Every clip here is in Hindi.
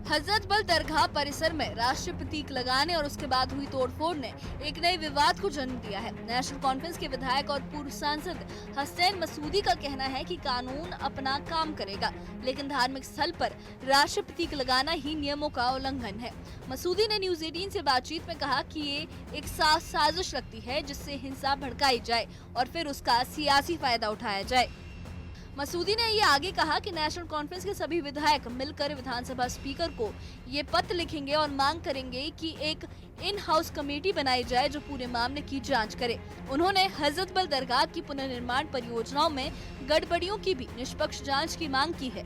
हजरत बल दरगाह परिसर में राष्ट्रीय प्रतीक लगाने और उसके बाद हुई तोड़फोड़ ने एक नए विवाद को जन्म दिया है। नेशनल कॉन्फ्रेंस के विधायक और पूर्व सांसद हसनैन मसूदी का कहना है कि कानून अपना काम करेगा, लेकिन धार्मिक स्थल पर राष्ट्रीय प्रतीक लगाना ही नियमों का उल्लंघन है। मसूदी ने न्यूज 18 से बातचीत में कहा कि ये एक साजिश लगती है जिससे हिंसा भड़काई जाए और फिर उसका सियासी फायदा उठाया जाए। मसूदी ने ये आगे कहा कि नेशनल कॉन्फ्रेंस के सभी विधायक मिलकर विधानसभा स्पीकर को ये पत्र लिखेंगे और मांग करेंगे कि एक इन हाउस कमेटी बनाई जाए जो पूरे मामले की जांच करे। उन्होंने हजरत बल दरगाह की पुनर्निर्माण परियोजनाओं में गड़बड़ियों की भी निष्पक्ष जांच की मांग की है।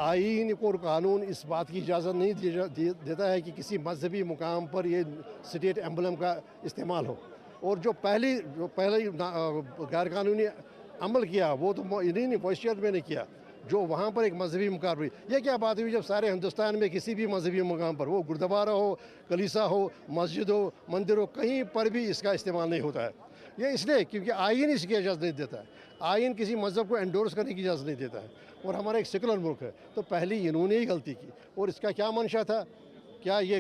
आईन और कानून इस बात की इजाज़त नहीं देता है कि किसी मजहबी मुकाम पर ये स्टेट एम्बलम का इस्तेमाल हो, और जो पहले गैर कानूनी अमल किया वो तो इन्हीं वहशियत में नहीं किया जो वहाँ पर एक मजहबी मुकाम हुई। ये क्या बात हुई जब सारे हिंदुस्तान में किसी भी मजहबी मुकाम पर, वो गुरुद्वारा हो, कलीसा हो, मस्जिद हो, मंदिर हो, कहीं पर भी इसका इस्तेमाल नहीं होता है। ये इसलिए क्योंकि आइन इसकी इजाज़त नहीं देता है। आइन किसी मज़हब को एंडोर्स करने की इजाज़त नहीं देता है, और हमारा एक सेकुलर मुल्क है। तो पहले इन्होंने ही गलती की, और इसका क्या मंशा था, क्या ये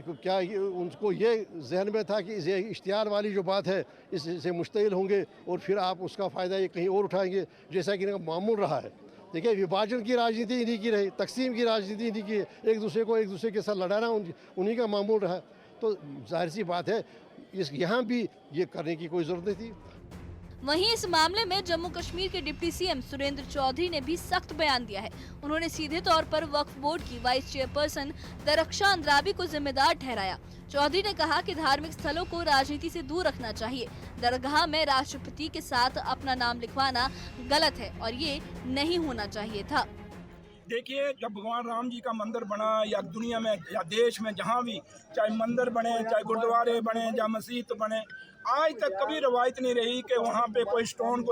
उनको ये जहन में था कि ये इश्तिहार वाली जो बात है इससे मुश्तिल होंगे और फिर आप उसका फ़ायदा ये कहीं और उठाएंगे, जैसा कि इनका मामूल रहा है। देखिए, विभाजन की राजनीति इन्हीं की रही, तकसीम की राजनीति इन्हीं की, एक दूसरे के साथ लड़ाना उन्हीं का मामूल रहा। तो जाहिर सी बात है यहाँ भी ये करने की कोई ज़रूरत नहीं थी। वहीं इस मामले में जम्मू कश्मीर के डिप्टी सीएम सुरेंद्र चौधरी ने भी सख्त बयान दिया है। उन्होंने सीधे तौर पर वक्फ बोर्ड की वाइस चेयरपर्सन दरख्शां अंद्राबी को जिम्मेदार ठहराया। चौधरी ने कहा कि धार्मिक स्थलों को राजनीति से दूर रखना चाहिए। दरगाह में राष्ट्रपति के साथ अपना नाम लिखवाना गलत है और ये नहीं होना चाहिए था। देखिए, जब भगवान राम जी का मंदिर बना या दुनिया में या देश में जहाँ भी चाहे मंदिर बने, चाहे गुरुद्वारे बने या मस्जिद बने, आज तक कभी रवायत नहीं रही कि वहाँ पे कोई स्टोन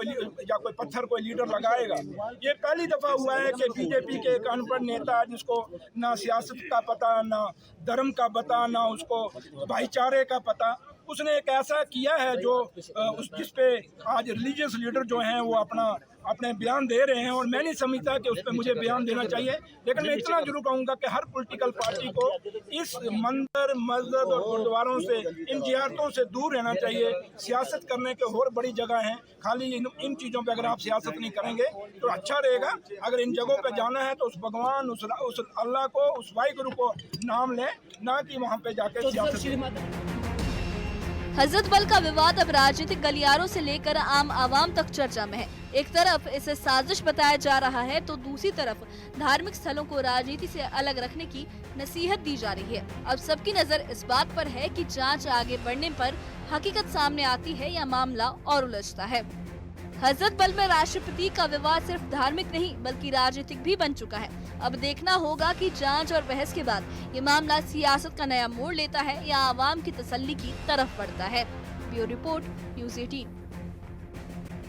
या कोई पत्थर कोई लीडर लगाएगा। ये पहली दफ़ा हुआ है कि बीजेपी के एक अनपढ़ नेता जिसको ना सियासत का पता, ना धर्म का पता, ना उसको भाईचारे का पता, उसने एक ऐसा किया है जो जिस पे आज रिलीजियस लीडर जो हैं वो अपने बयान दे रहे हैं, और मैं नहीं समझता कि उस पर मुझे बयान देना चाहिए। लेकिन मैं इतना जरूर कहूँगा कि हर पॉलिटिकल पार्टी को इस मंदिर, मस्जिद और गुरुद्वारों से, इन जियारतों से दूर रहना चाहिए। सियासत करने के और बड़ी जगह हैं, खाली इन चीज़ों पे अगर आप सियासत नहीं करेंगे तो अच्छा रहेगा। अगर इन जगहों पे जाना है तो उस भगवान, उस अल्लाह को, उस वाहिगुरु को नाम लें, ना कि वहाँ पे जाके सियासत। हजरत बल का विवाद अब राजनीतिक गलियारों से लेकर आम आवाम तक चर्चा में है। एक तरफ इसे साजिश बताया जा रहा है तो दूसरी तरफ धार्मिक स्थलों को राजनीति से अलग रखने की नसीहत दी जा रही है। अब सबकी नजर इस बात पर है कि जांच आगे बढ़ने पर हकीकत सामने आती है या मामला और उलझता है। हजरत बल में राष्ट्रपति का विवाद सिर्फ धार्मिक नहीं बल्कि राजनीतिक भी बन चुका है। अब देखना होगा कि जांच और बहस के बाद ये मामला सियासत का नया मोड़ लेता है या आवाम की तसल्ली की तरफ बढ़ता है। Bureau report, news 18।